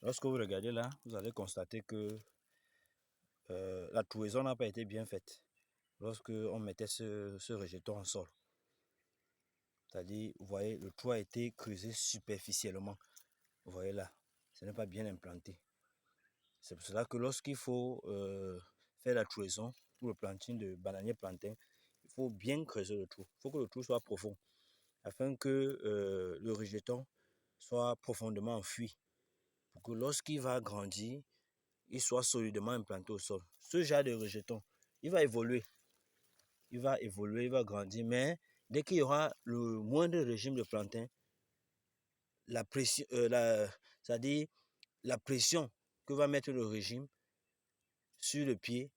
Lorsque vous regardez là, vous allez constater que la trouaison n'a pas été bien faite lorsque on mettait ce rejeton en sol. C'est-à-dire, vous voyez, le trou a été creusé superficiellement. Vous voyez là, ce n'est pas bien implanté. C'est pour cela que lorsqu'il faut faire la trouaison pour le planting de bananier plantain, il faut bien creuser le trou. Il faut que le trou soit profond afin que le rejeton soit profondément enfoui pour que lorsqu'il va grandir, il soit solidement implanté au sol. Ce genre de rejeton, il va évoluer. Il va grandir, mais dès qu'il y aura le moindre régime de plantain, la pression, c'est-à-dire la pression que va mettre le régime sur le pied,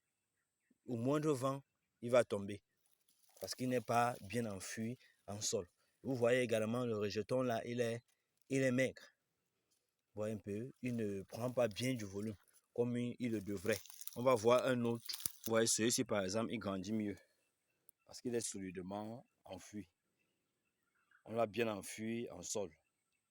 au moindre vent, il va tomber parce qu'il n'est pas bien enfui en sol. Vous voyez également le rejeton là, il est maigre. Vous voyez un peu, il ne prend pas bien du volume comme il le devrait. On va voir un autre. Vous voyez, celui-ci par exemple, il grandit mieux parce qu'il est solidement enfui. On l'a bien enfui en sol.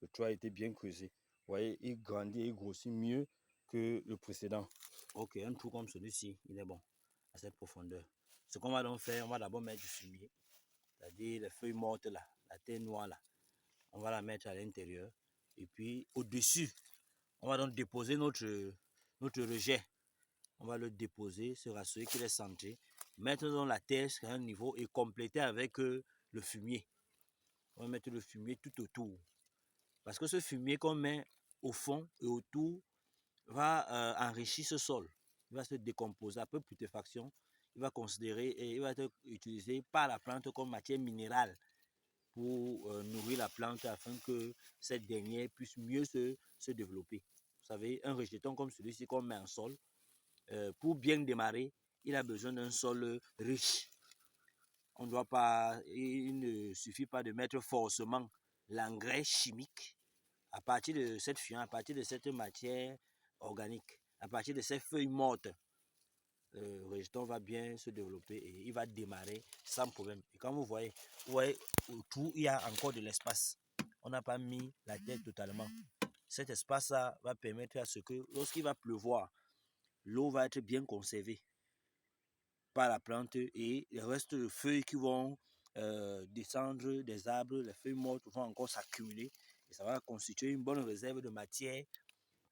Le trou a été bien creusé. Vous voyez, il grandit et grossit mieux que le précédent. Ok, un trou comme celui-ci, il est bon à cette profondeur. Ce qu'on va donc faire, on va d'abord mettre du fumier, c'est-à-dire les feuilles mortes là, la terre noire là. On va la mettre à l'intérieur. Et puis au-dessus, on va donc déposer notre rejet. On va le déposer, se rassurer qu'il est centré. Mettre dans la terre à un niveau et compléter avec le fumier. On va mettre le fumier tout autour. Parce que ce fumier qu'on met au fond et autour va enrichir ce sol. Il va se décomposer après putréfaction. Il va considérer et il va être utilisé par la plante comme matière minérale pour nourrir la plante afin que cette dernière puisse mieux se développer. Vous savez, un rejeton comme celui-ci qu'on met en sol, pour bien démarrer, il a besoin d'un sol riche. On doit pas, il ne suffit pas de mettre forcément l'engrais chimique à partir de cette fiente, à partir de cette matière organique, à partir de ces feuilles mortes. Le rejeton va bien se développer et il va démarrer sans problème. Et quand vous voyez autour, il y a encore de l'espace. On n'a pas mis la terre totalement. Cet espace-là va permettre à ce que lorsqu'il va pleuvoir, l'eau va être bien conservée par la plante et le reste de feuilles qui vont descendre des arbres, les feuilles mortes vont encore s'accumuler et ça va constituer une bonne réserve de matière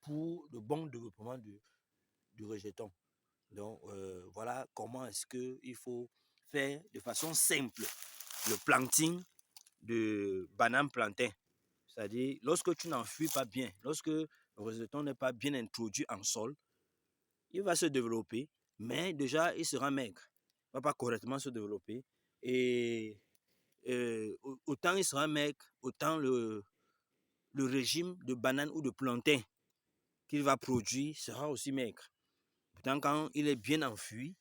pour le bon développement du rejeton. Donc, voilà comment est-ce qu'il faut faire de façon simple le planting de banane plantain. C'est-à-dire, lorsque tu n'enfuis pas bien, lorsque le rejeton n'est pas bien introduit en sol, il va se développer, mais déjà, il sera maigre. Il ne va pas correctement se développer. Et autant il sera maigre, autant le régime de banane ou de plantain qu'il va produire sera aussi maigre. Pourtant, quand il est bien enfui,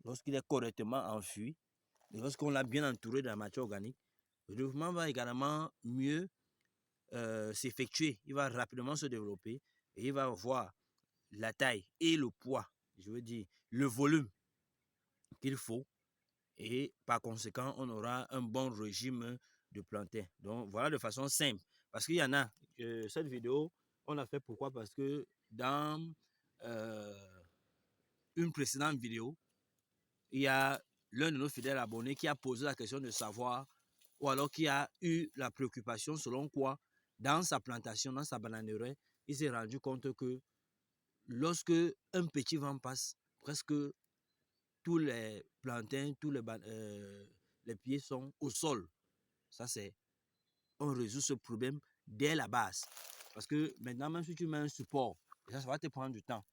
lorsqu'il est correctement enfui, et lorsqu'on l'a bien entouré de la matière organique, le développement va également mieux s'effectuer. Il va rapidement se développer et il va avoir la taille et le poids, je veux dire le volume qu'il faut. Et par conséquent, on aura un bon régime de plantain. Donc voilà de façon simple. Parce qu'il y en a, cette vidéo, on l'a fait pourquoi? Parce que dans une précédente vidéo, il y a l'un de nos fidèles abonnés qui a posé la question de savoir, ou alors qui a eu la préoccupation selon quoi, dans sa plantation, dans sa bananerie, il s'est rendu compte que lorsque un petit vent passe, presque tous les plantains, tous les pieds sont au sol. Ça, c'est, on résout ce problème dès la base. Parce que maintenant, même si tu mets un support, ça va te prendre du temps,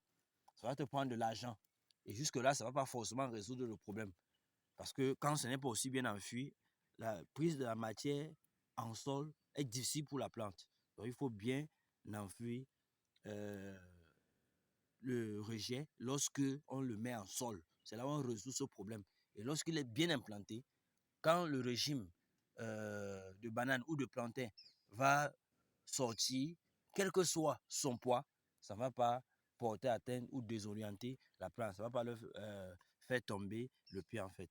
ça va te prendre de l'argent. Et jusque-là, ça ne va pas forcément résoudre le problème. Parce que quand ce n'est pas aussi bien enfui, la prise de la matière en sol est difficile pour la plante. Donc, il faut bien enfouir le rejet lorsque on le met en sol. C'est là où on résout ce problème. Et lorsqu'il est bien implanté, quand le régime de banane ou de plantain va sortir, quel que soit son poids, ça ne va pas porter atteinte ou désorienter la plante. Ça ne va pas le faire tomber le pied en fait.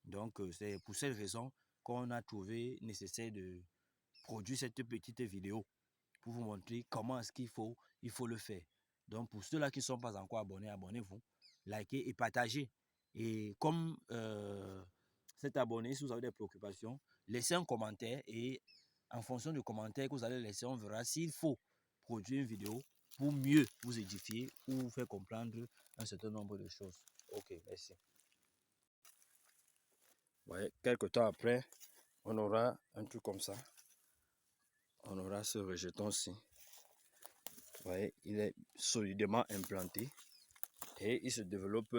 Donc, c'est pour cette raison qu'on a trouvé nécessaire de produire cette petite vidéo pour vous montrer comment est-ce il faut le faire. Donc, pour ceux-là qui ne sont pas encore abonnés, abonnez-vous, likez et partagez. Et comme cet abonné, si vous avez des préoccupations, laissez un commentaire et en fonction du commentaire que vous allez laisser, on verra s'il faut produire une vidéo pour mieux vous édifier ou vous faire comprendre un certain nombre de choses. Ok, merci. Ouais, quelques temps après, on aura un truc comme ça. On aura ce rejeton-ci. Vous voyez, il est solidement implanté et il se développe